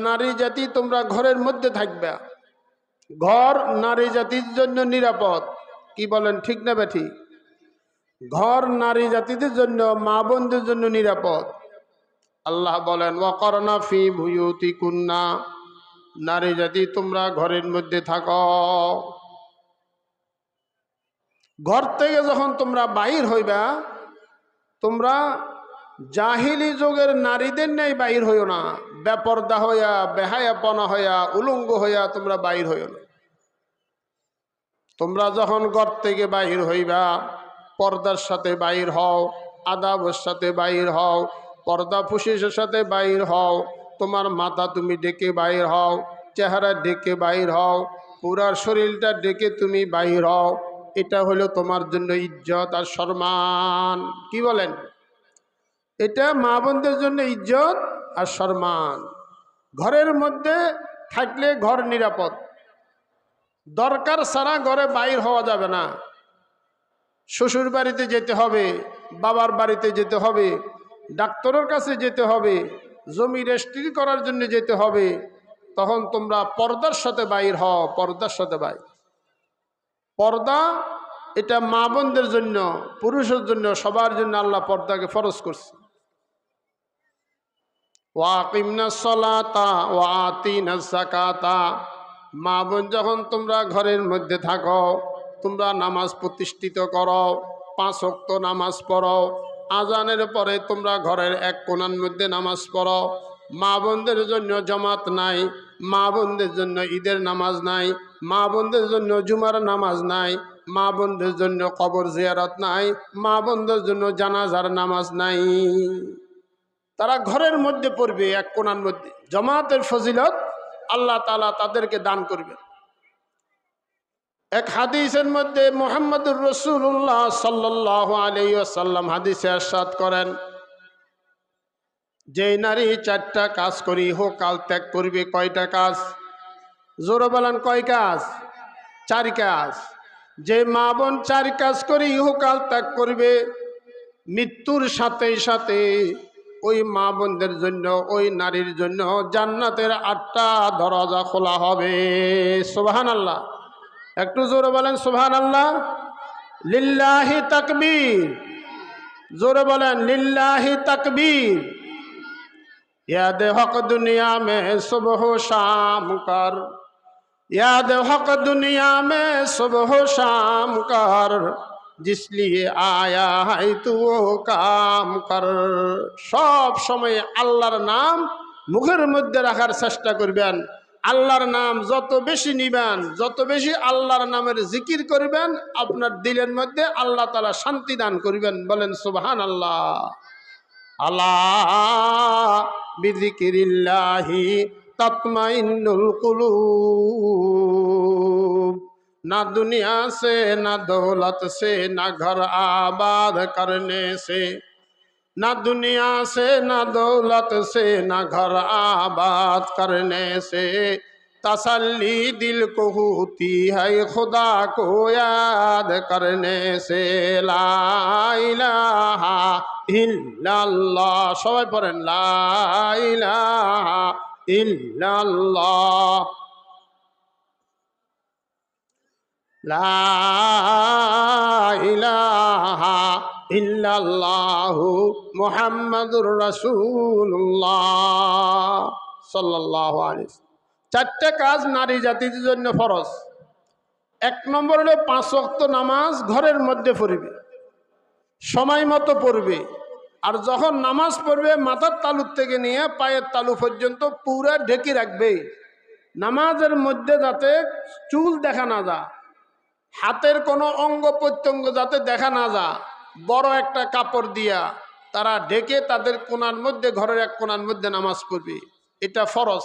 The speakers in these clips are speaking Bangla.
নারী জাতি তোমরা ঘরের মধ্যে থাকবে। ঘর নারী জাতির জন্য নিরাপদ। কি বলেন, ঠিক না বেঠি? ঘর নারী জাতিদের জন্য, মা বোনদের জন্য নিরাপদ। আল্লাহ বলেন ওয়াকরনা ফি বুয়ুতিকুন্না, নারী জাতি তোমরা ঘরের মধ্যে থাকো। ঘর থেকে যখন তোমরা বাহির হইবা, তোমরা জাহিলি যুগের নারীদের নেই বাহির হইও না। বেপর্দা হইয়া, বেহায়াপনা হইয়া, উলঙ্গ হইয়া তোমরা বাহির হইও না। তোমরা যখন ঘর থেকে বাহির হইবা, পর্দার সাথে বাহির হও, আদাবের সাথে বাহির হও, পর্দা পুশিসের সাথে বাহির হও। তোমার মাথা তুমি ডেকে বাহির হও, চেহারা ডেকে বাহির হও, পুরার শরীরটা ডেকে তুমি বাহির হও। এটা হলো তোমার জন্য ইজ্জত আর সম্মান। কি বলেন? এটা মা বোনদের জন্য ইজ্জত আর সম্মান। ঘরের মধ্যে থাকলে ঘর নিরাপদ। দরকার ছাড়া ঘরে বাইর হওয়া যাবে না। শ্বশুর বাড়িতে যেতে হবে, বাবার বাড়িতে যেতে হবে, ডাক্তারের কাছে যেতে হবে, জমি রেজিস্ট্রি করার জন্য যেতে হবে। তখন তোমরা পর্দার সাথে বাইর হও, পর্দার সাথে বাইর। পর্দা এটা মা বোনদের জন্য, পুরুষের জন্য, সবার জন্য আল্লাহ পর্দাকে ফরজ করছে। ওয়াকিমনাস সালাতা ওয়া আতিনাস যাকাতা, মা বোন যখন তোমরা ঘরের মধ্যে থাকো, তোমরা নামাজ প্রতিষ্ঠিত করো, 5 ওয়াক্ত নামাজ পড়ো। আজানের পরে তোমরা ঘরের এক কোণার মধ্যে নামাজ পড়ো। মা বোনদের জন্য জামাত নাই, মা বোনদের জন্য ঈদের নামাজ নাই, মা বোনদের জন্য জুমার নামাজ নাই, মা বোনদের জন্য কবর জিয়ারত নাই, মা বোনদের জন্য জানাজার নামাজ নাই। তারা ঘরের মধ্যে পড়বে, এক কোণার মধ্যে। জামাতের ফজিলত আল্লাহ তাআলা তাদেরকে দান করবেন। এক হাদিসের মধ্যে মুহাম্মদুর রাসূলুল্লাহ সাল্লাল্লাহু আলাইহি ওয়াসাল্লাম হাদিসে ইরশাদ করেন, যে নারী 4টা কাজ করি ইহকাল ত্যাগ করবে। কয়টা কাজ? জোরে বলেন, কয় কাজ? 4 কাজ। যে মা বোন 4 কাজ করে ইহকাল ত্যাগ করবে, মৃত্যুর সাথে সাথে ওই মা বোনদের জন্য, ওই নারীর জন্য জান্নাতের 8টা দরজা খোলা হবে। সুবহানাল্লাহ। একটু জোরে বলেন সুবহানাল্লাহ। লিল্লাহি তাকবীর। জোরে বলেন লিল্লাহি তাকবীর। याद हक दुनिया में सुबह शाम कर, याद हक दुनिया में सुबह शाम कर, जिसलिए आया है तू वो काम कर। सब समय আল্লাহর নাম মুখের মধ্যে রাখার চেষ্টা করবেন। আল্লাহর নাম যত বেশি নিবেন, যত বেশি আল্লাহর নামের জিকির করবেন, আপনার দিলের মধ্যে আল্লাহ তাআলা শান্তি দান করবেন। বলেন সুবহানাল্লাহ। আল্লাহ বিযিকিরিল্লাহি তাতমাইন্নুল কুলুব। ना दुनिया से, ना दौलत से, ना घर आबाद करने से, ना दुनिया से, ना दौलत से, ना घर आबाद करने से तसल्ली दिल को होती है खुदा को याद करने से। ला इलाहा इल्लल्लाह। সবাই পড়েন লা ইলাহা ইল্লাল্লাহ, লা ইলাহা ইল্লাল্লাহু মুহাম্মাদুর রাসূলুল্লাহ সাল্লাল্লাহু আলাইহি ওয়াসাল্লাম। 4টা কাজ নারী জাতির জন্য ফরজ। 1 নম্বর হলো 5 ওয়াক্ত নামাজ ঘরের মধ্যে পড়বে, সময় মতো পড়বে। আর যখন নামাজ পড়বে মাথার তালু থেকে নিয়ে পায়ের তালু পর্যন্ত পুরা ঢেকে রাখবে। নামাজের মধ্যে যাতে চুল দেখা না যায়, হাতের কোনো অঙ্গ প্রত্যঙ্গ যাতে দেখা না যায়, বড় একটা কাপড় দিয়া তারা ঢেকে তাদের কোণার মধ্যে, ঘরের এক কোণার মধ্যে নামাজ পড়বে। এটা ফরজ।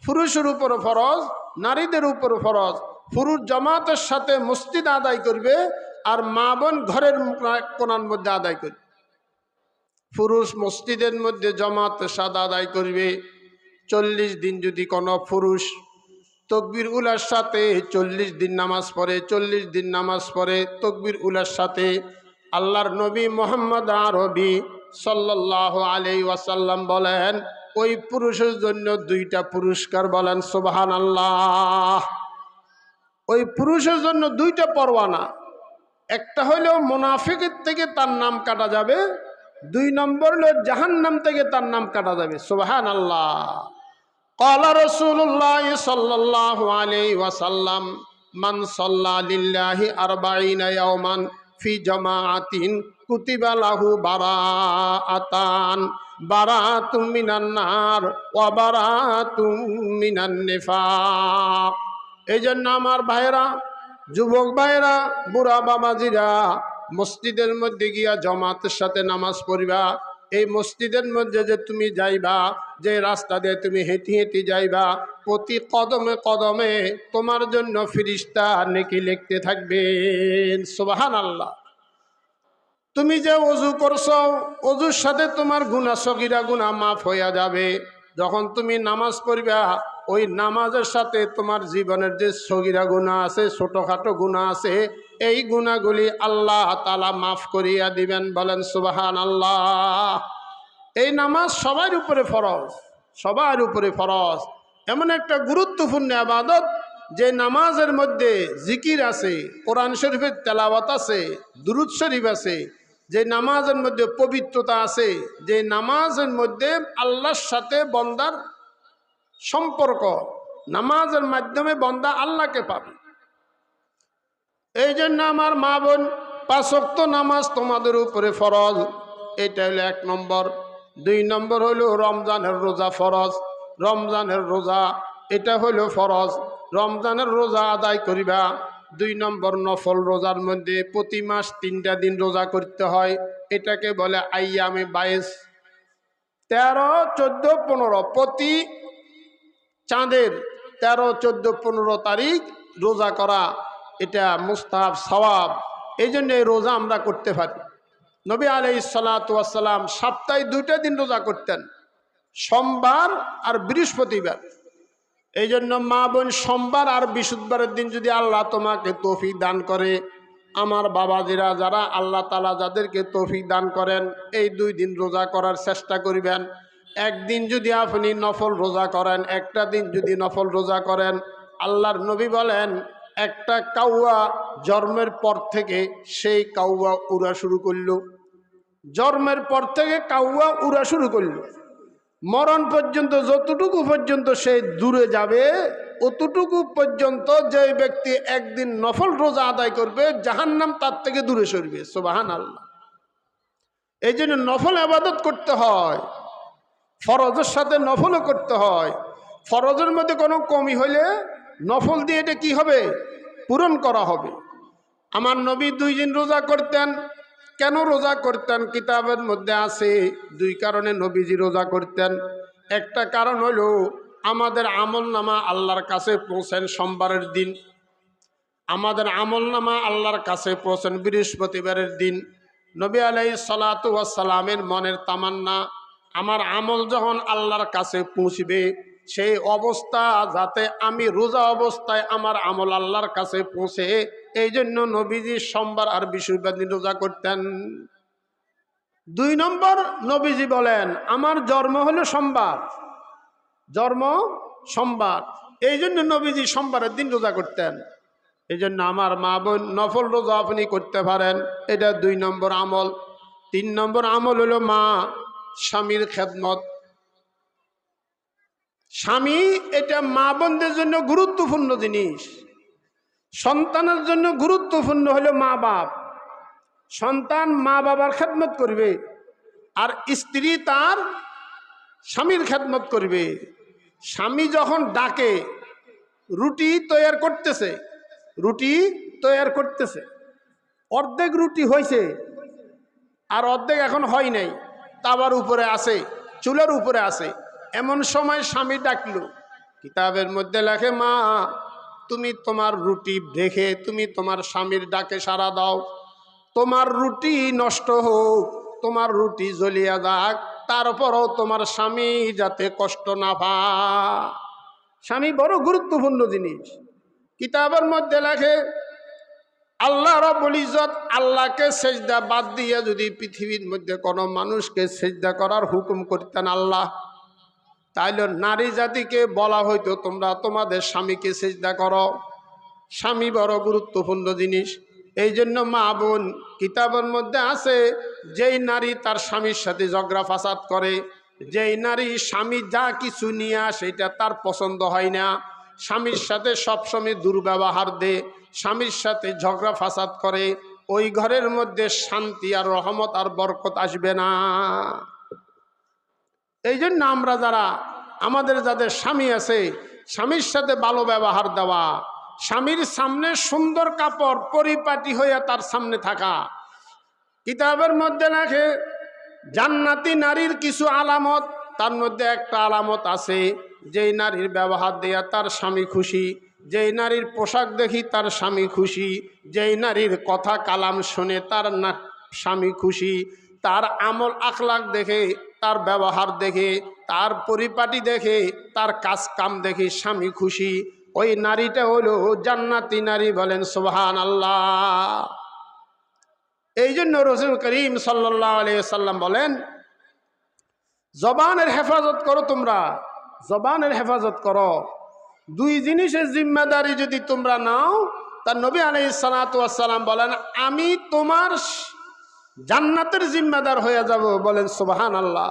পুরুষের উপর ফরজ, নারীদের উপর ফরজ। পুরুষ জামাতের সাথে মসজিদ আদায় করবে, আর মা বোন ঘরের কোণার মধ্যে আদায় করবে। পুরুষ মসজিদের মধ্যে জামাতের সাথে আদায় করবে। 40 দিন যদি কোনো পুরুষ তকবীর উলার সাথে 40 দিন নামাজ পড়ে, 40 দিন নামাজ পড়ে তকবীর উলার সাথে, আল্লাহর নবী মুহাম্মদ আরবি সাল্লাল্লাহু আলাইহি ওয়াসাল্লাম বলেন, ওই পুরুষের জন্য দুইটা পুরস্কার, বলেন সুবহানাল্লাহ। ওই পুরুষের জন্য দুইটা পরওয়ানা, একটা হলো মুনাফিকের থেকে তার নাম কাটা যাবে, দুই নম্বর হলো জাহান্নাম থেকে তার নাম কাটা যাবে। সুবহানাল্লাহ। ক্বালা রাসূলুল্লাহ সাল্লাল্লাহু আলাইহি ওয়াসাল্লাম মান সাল্লা লিল্লাহি 40 ইয়াওমান ফি জামাআতিন কুতিবা লাহু বারাআতান, বারাআতুম মিনান নার ওয়া বারাআতুম মিনান নিফাক। এই জন্য আমার ভাইরা, যুবক ভাইরা, বুড়া বাবাজিরা, মসজিদের মধ্যে গিয়া জামাতের সাথে নামাজ পড়িবা। এই মসজিদের মধ্যে যে তুমি যাইবা, যে রাস্তা দিয়ে তুমি হেঁটে হেঁটে যাইবা, প্রতি কদমে কদমে তোমার জন্য ফেরেশতা নেকি লিখতে থাকবেন। সুবহানাল্লাহ। তুমি যে ওযু করছো, ওযুর সাথে তোমার গুনাহ, সগীরা গুনাহ মাফ হইয়া যাবে। যখন তুমি নামাজ পড়বা, ওই নামাজের সাথে তোমার জীবনের যে সগীরা গুনাহ আছে, ছোটখাটো গুনাহ আছে, এই গুনাহগুলি আল্লাহ তাআলা মাফ করিয়া দিবেন। বলেন সুবহানাল্লাহ। এই নামাজ সবার উপরে ফরজ, সবার উপরে ফরজ। এমন একটা গুরুত্বপূর্ণ ইবাদত যে নামাজের মধ্যে জিকির আছে, কোরআন শরীফের তেলাওয়াত আছে, দুরূদ শরীফ আছে, যে নামাজের মধ্যে পবিত্রতা আছে, যে নামাজের মধ্যে আল্লাহর সাথে বন্দার সম্পর্ক, নামাজের মাধ্যমে বন্দা আল্লাহকে পাবে। এই জন্য আমার মা বোন, 5 ওয়াক্ত নামাজ তোমাদের উপরে ফরজ। এটা হলো 1 নম্বর। 2 নম্বর হলো রমজানের রোজা ফরজ। রমজানের রোজা এটা হলো ফরজ, রমজানের রোজা আদায় করিবা। 2 নম্বর নফল রোজার মধ্যে প্রতি মাস 3টা দিন রোজা করতে হয়, এটাকে বলে আইয়ামে বাইস। 13, 14, 15 প্রতি চাঁদের 13, 14, 15 তারিখ রোজা করা, এটা মুস্তাহাব, সওয়াব। এই জন্য এই রোজা আমরা করতে পারি। নবী আলাইহিস সালাতু ওয়াস সালাম সপ্তাহে 2টা দিন রোজা করতেন, সোমবার আর বৃহস্পতিবার। এই জন্য মা বোন, সোমবার আর বৃহস্পতিবারের দিন যদি আল্লাহ তোমাকে তৌফিক দান করে, আমার বাবাজিরা যারা আল্লাহ তাআলা যাদেরকে তৌফিক দান করেন, এই 2 দিন রোজা করার চেষ্টা করবেন। একদিন যদি আপনি নফল রোজা করেন, একটা দিন যদি নফল রোজা করেন, আল্লাহর নবী বলেন একটা কাউয়া জন্মের পর থেকে সেই কাউয়া উড়া শুরু করলো, জন্মের পর থেকে কাউয়া উড়া শুরু করলো, মরণ পর্যন্ত যতটুকু পর্যন্ত সে দূরে যাবে, অতটুকু পর্যন্ত যে ব্যক্তি একদিন নফল রোজা আদায় করবে, জাহান্নাম তার থেকে দূরে সরবে। সুবহানাল্লাহ। এই জন্য নফল ইবাদত করতে হয়, ফরজের সাথে নফলও করতে হয়। ফরজের মধ্যে কোনো কমি হলে নফল দিয়ে এটা কি হবে? পূরণ করা হবে। আমার নবী 2 দিন রোজা করতেন। কেন রোজা করতেন? কিতাবের মধ্যে আছে 2 কারণে নবীজি রোজা করতেন। একটা কারণ হলো আমাদের আমলনামা আল্লাহর কাছে পৌঁছেন সোমবারের দিন, আমাদের আমলনামা আল্লাহর কাছে পৌঁছেন বৃহস্পতিবারের দিন। নবী আলাইহিস সালাতু ওয়াস সালামের মনের তামান্না, আমার আমল যখন আল্লাহর কাছে পৌঁছবে, সেই অবস্থা যাতে আমি রোজা অবস্থায় আমার আমল আল্লাহর কাছে পৌঁছে, এই জন্য নবীজি সোমবার আর বৃহস্পতিবার দিন রোজা করতেন। 2 নম্বর, নবীজি বলেন আমার জন্ম হলো সোমবার, জন্ম সোমবার, এই জন্য নবীজি সোমবারের দিন রোজা করতেন। এই জন্য আমার মা বোন, নফল রোজা আপনি করতে পারেন, এটা 2 নম্বর আমল। 3 নম্বর আমল হলো মা স্বামীর খেদমত। স্বামী এটা মা বোনদের জন্য গুরুত্বপূর্ণ জিনিস। সন্তানের জন্য গুরুত্বপূর্ণ হলো মা বাপ। সন্তান মা বাবার খেদমত করবে, আর স্ত্রী তার স্বামীর খেদমত করবে। স্বামী যখন ডাকে, রুটি তৈয়ার করতেছে, রুটি তৈয়ার করতেছে, অর্ধেক রুটি হয়েছে আর অর্ধেক এখন হয় নাই, তাওয়ার উপরে আছে, চুলার উপরে আছে, এমন সময় স্বামী ডাকলো। কিতাবের মধ্যে লেখে মা তুমি তোমার রুটি দেখে তুমি তোমার স্বামীর ডাকে সাড়া দাও। তোমার রুটি নষ্ট হোক, তোমার রুটি জ্বলিয়া যাক, তারপরও তোমার স্বামী যাতে কষ্ট না পায়। স্বামী বড় গুরুত্বপূর্ণ জিনিস। কিতাবের মধ্যে লেখে আল্লাহ রাব্বুল ইজ্জত আল্লাহকে সেজদা বাদ দিয়ে যদি পৃথিবীর মধ্যে কোনো মানুষকে সেজদা করার হুকুম করতেন, আল্লাহ তাইলে নারী জাতিকে বলা হইতো তোমরা তোমাদের স্বামীকে সিজদা করো। স্বামী বড় গুরুত্বপূর্ণ জিনিস। এই জন্য মা বোন, কিতাবের মধ্যে আছে যেই নারী তার স্বামীর সাথে ঝগড়া ফাসাদ করে, যেই নারী স্বামী যা কিছু নিয়ে আসে এটা তার পছন্দ হয় না, স্বামীর সাথে সবসময় দুর্ব্যবহার দেয়, স্বামীর সাথে ঝগড়া ফাসাদ করে, ওই ঘরের মধ্যে শান্তি আর রহমত আর বরকত আসবে না। এই জন্য আমরা যারা আমাদের যাদের স্বামী আছে, স্বামীর সাথে ভালো ব্যবহার দেওয়া, স্বামীর সামনে সুন্দর কাপড় পরিপাটি হয়ে তার সামনে থাকা। কিতাবের মধ্যে লেখে জান্নাতি নারীর কিছু আলামত, তার মধ্যে একটা আলামত আছে, যেই নারীর ব্যবহার দেয়া তার স্বামী খুশি, যেই নারীর পোশাক দেখি তার স্বামী খুশি, যেই নারীর কথা কালাম শুনে তার না স্বামী খুশি, তার আমল আখলাক দেখে, তার ব্যবহার দেখে, তার পরিপাটি দেখে, তার কাজ কাম দেখে স্বামী খুশি, ওই নারীটা হলো জান্নাতি নারী। বলেন সুবহানাল্লাহ। এই জন্য রাসূল করিম সাল্লাল্লাহু আলাইহি সাল্লাম বলেন জবানের হেফাজত করো, তোমরা জবানের হেফাজত করো। দুই জিনিসের জিম্মেদারি যদি তোমরা নাও, তার নবী আলাইহিস সালাতু ওয়াস সালাম বলেন আমি তোমার জান্নাতের জিম্মেদার হয়ে যাব। বলেন সুবহানাল্লাহ।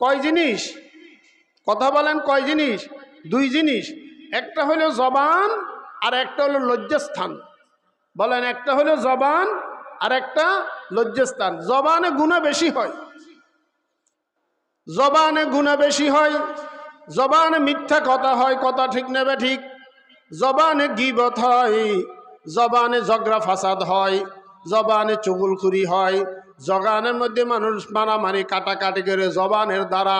কয় জিনিস? কথা বলেন, কয় জিনিস? দুই জিনিস। একটা হলো জবান আর একটা হলো লজ্জাস্থান। বলেন, একটা হলো জবান আর একটা লজ্জাস্থান। জবানে গুনাহ বেশি হয়, জবানে গুনাহ বেশি হয়, জবানে মিথ্যা কথা হয়, কথা ঠিক নেবে ঠিক, জবানে গীবত হয়, জবানে ঝগড়া ফাসাদ হয়, জবানে চুগলখুরি হয়, জবানের মধ্যে মানুষ মারামারি কাটাকাটি করে। জবানের দ্বারা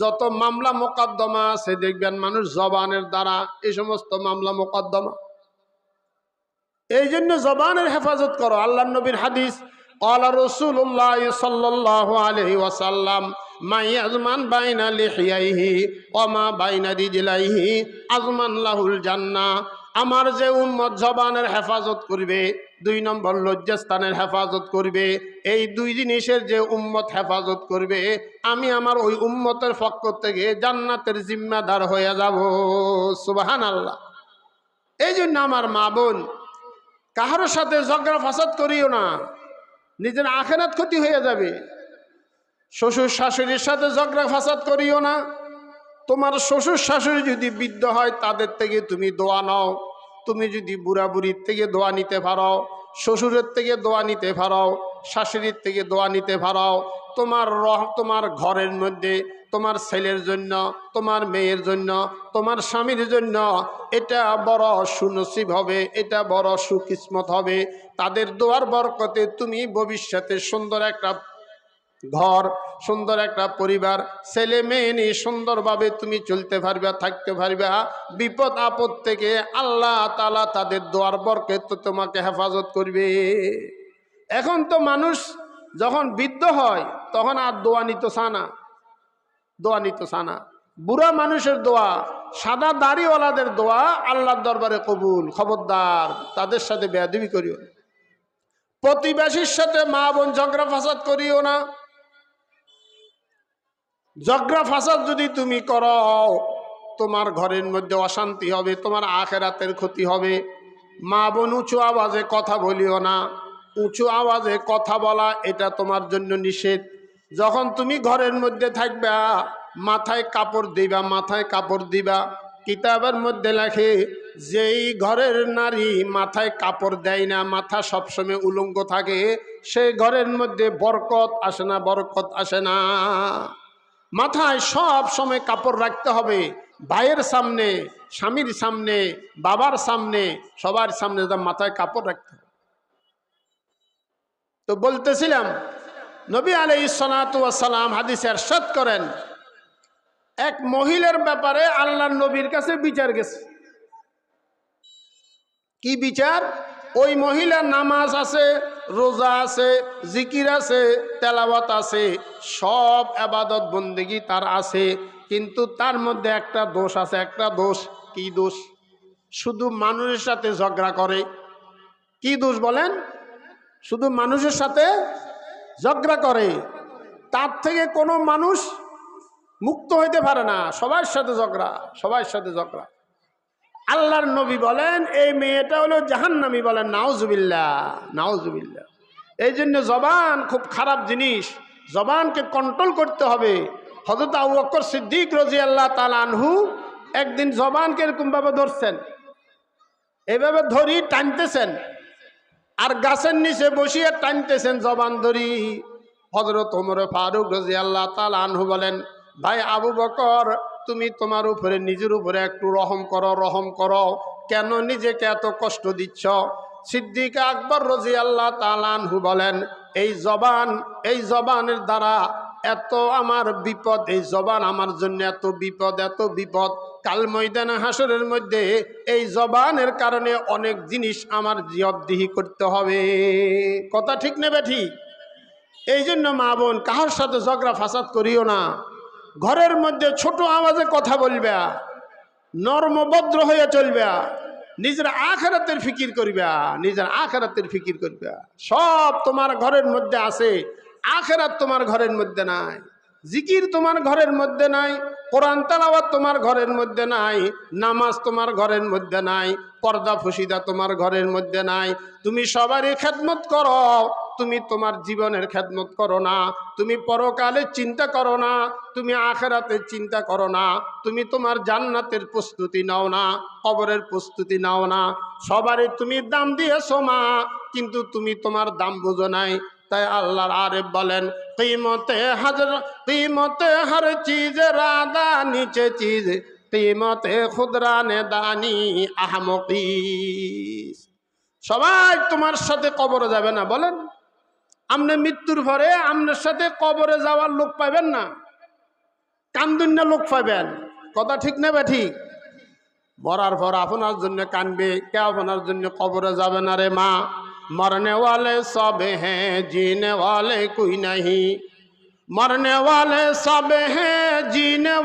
যত মামলা মোকদ্দমা আছে দেখবেন মানুষ জবানের দ্বারা এই সমস্ত মামলা মোকদ্দমা। এই জন্য জবানের হেফাজত করো। আল্লাহ নবীর হাদিস, ক্বালা রাসূলুল্লাহ সাল্লাল্লাহু আলাইহি ওয়াসাল্লাম মা ইয়াজমান বাইনা লিহিয়াইহি ওয়া মা বাইনা রিজলাইহি আজমান লাহুল জান্নাহ। আমার যে উম্মত জবানের হেফাজত করবে, দুই নম্বর লজ্জাস্থানের হেফাজত করবে, এই দুই জিনিসের যে উম্মত হেফাজত করবে, আমি আমার ওই উম্মতের পক্ষ থেকে জান্নাতের জিম্মাদার হয়ে যাব। সুবহানাল্লাহ। এই জন্য আমার মা বোন, কাহার সাথে ঝগড়া ফাসাদ করিও না, নিজের আখিরাত ক্ষতি হয়ে যাবে। শ্বশুর শাশুড়ির সাথে ঝগড়া ফাসাদ করিও না। তোমার শ্বশুর শাশুড়ি যদি বৃদ্ধ হয় তাদের থেকে তুমি দোয়া নাও। তুমি যদি বুড়া বুড়ির থেকে দোয়া নিতে পারো, শ্বশুরের থেকে দোয়া নিতে পারো, শাশুড়ির থেকে দোয়া নিতে পারো, তোমার ঘরের মধ্যে তোমার ছেলের জন্য, তোমার মেয়ের জন্য, তোমার স্বামীর জন্য এটা বড় সুনসিব হবে, এটা বড় সুকিসমত হবে। তাদের দোয়ার বরকতে তুমি ভবিষ্যতে সুন্দর একটা ঘর, সুন্দর একটা পরিবার, ছেলে মেয়ে নিয়ে সুন্দরভাবে তুমি চলতে পারবে, থাকতে পারবে। বিপদ আপদ থেকে আল্লাহ তাআলা তাদের দোয়ার বরকতে তোমাকে হেফাজত করবে। এখন তো মানুষ যখন বৃদ্ধ হয় তখন আর দোয়া নিতে চায় না, দোয়া নিতে চায় না। বুড়া মানুষের দোয়া, সাদা দাড়িওয়ালাদের দোয়া আল্লাহর দরবারে কবুল। খবরদার তাদের সাথে বেয়াদবি করিও না। প্রতিবেশীর সাথে মা বোন ঝগড়া ফাসাদ করিও না। ঝগড়া ফাসাদ যদি তুমি করো, তোমার ঘরের মধ্যে অশান্তি হবে, তোমার আখিরাতের ক্ষতি হবে। মা বোন উঁচু আওয়াজে কথা বলিও না। উঁচু আওয়াজে কথা বলা এটা তোমার জন্য নিষেধ। যখন তুমি ঘরের মধ্যে থাকবা মাথায় কাপড় দিবা, মাথায় কাপড় দিবা। কিতাবের মধ্যে লেখে যেই ঘরের নারী মাথায় কাপড় দেয় না, মাথা সবসময় উলঙ্গ থাকে, সেই ঘরের মধ্যে বরকত আসে না, বরকত আসে না। মাথায় সব সময় কাপড় রাখতে হবে, ভাইয়ের সামনে, স্বামীর সামনে, বাবার সামনে, সবার সামনে মাথায় কাপড় রাখতে হবে। তো বলতেছিলাম নবী আলাইহিস সালাতু ওয়াস সালাম হাদিসে ইরশাদ করেন, এক মহিলার ব্যাপারে আল্লাহর নবীর কাছে বিচার গেছে। কি বিচার? ওই মহিলার নামাজ আছে, রোজা আছে, জিকির আছে, তেলাওয়াত আছে, সব ইবাদত বন্দেগী তার আছে, কিন্তু তার মধ্যে একটা দোষ আছে। একটা দোষ। কি দোষ? শুধু মানুষের সাথে ঝগড়া করে। কি দোষ বলেন? শুধু মানুষের সাথে ঝগড়া করে। তার থেকে কোনো মানুষ মুক্ত হইতে পারে না, সবার সাথে ঝগড়া, সবার সাথে ঝগড়া। আল্লাহর নবী বলেন এই মেয়েটা হলো জাহান্নামী, বলেন নাউজুবিল্লাহ, নাউজুবিল্লাহ। এই জন্য জবান খুব খারাপ জিনিস, জবানকে কন্ট্রোল করতে হবে। হযরত আবু বকর সিদ্দিক রাদিয়াল্লাহু তাআলা আনহু একদিন জবানকে এরকমভাবে ধরছেন, এভাবে ধরি টানতেছেন, আর গাছের নিচে বসিয়ে টানতেছেন জবান ধরি। হযরত ওমর ফারুক রাদিয়াল্লাহু তাআলা আনহু বলেন, ভাই আবু বকর, তুমি তোমার উপরে, নিজের উপরে একটু রহম করো, রহম করো, কেন নিজেকে এত কষ্ট দিচ্ছ? সিদ্দিক আকবর রাদিয়াল্লাহু তাআলা আনহু বলেন, এই জবানের দ্বারা এত আমার বিপদ, এই জবান আমার জন্য এত বিপদ, এত বিপদ। কাল ময়দানে হাসরের মধ্যে এই জবানের কারণে অনেক জিনিস আমার জবাবদিহি করতে হবে। কথা ঠিক নেবে ঠিক? এই জন্য মা বোন, কাহার সাথে ঝগড়া ফাসাদ করিও না। ঘরের মধ্যে ছোট আওয়াজে কথা বলবে, নরমভদ্র হয়ে চলবে, নিজের আখিরাতের ফিকির করবে, নিজের আখিরাতের ফিকির করবে। সব তোমার ঘরের মধ্যে আছে, আখিরাত তোমার ঘরের মধ্যে নাই। জিকির তোমার ঘরের মধ্যে নাই, কোরআন তেলাওয়াত তোমার ঘরের মধ্যে নাই, নামাজ তোমার ঘরের মধ্যে নাই, পর্দা ফসিদা তোমার ঘরের মধ্যে নাই। তুমি সবারই খেদমত করো, তুমি তোমার জীবনের খেদমত করো না, তুমি পরকালের চিন্তা করো না, তুমি আখিরাতের চিন্তা করো না, তুমি তোমার জান্নাতের প্রস্তুতি নাও না, কবরের প্রস্তুতি নাও না। সবারই তুমি দাম দিয়েছো মা, কিন্তু তুমি তোমার দাম বুঝো নাই। তাই আল্লাহর আরেফ বলেন, কিমতে হর চিজ রাদা নিচে চিজ, কিমতে খুদরানে দানি আহমকিস। সবাই তোমার সাথে কবরে যাবে না, বলেন? আপনি মৃত্যুর পরে আপনার সাথে কবরে যাওয়ার লোক পাবেন না, কান্দুন্যা লোক পাবেন। কথা ঠিক নেবে ঠিক? মরার পর আপনার জন্য কানবে, কে আপনার জন্য কবরে যাবে না রে মা। मरने वाले सब हैं, जीने वाले कोई नहीं, मरने वाले सब हैं, जीने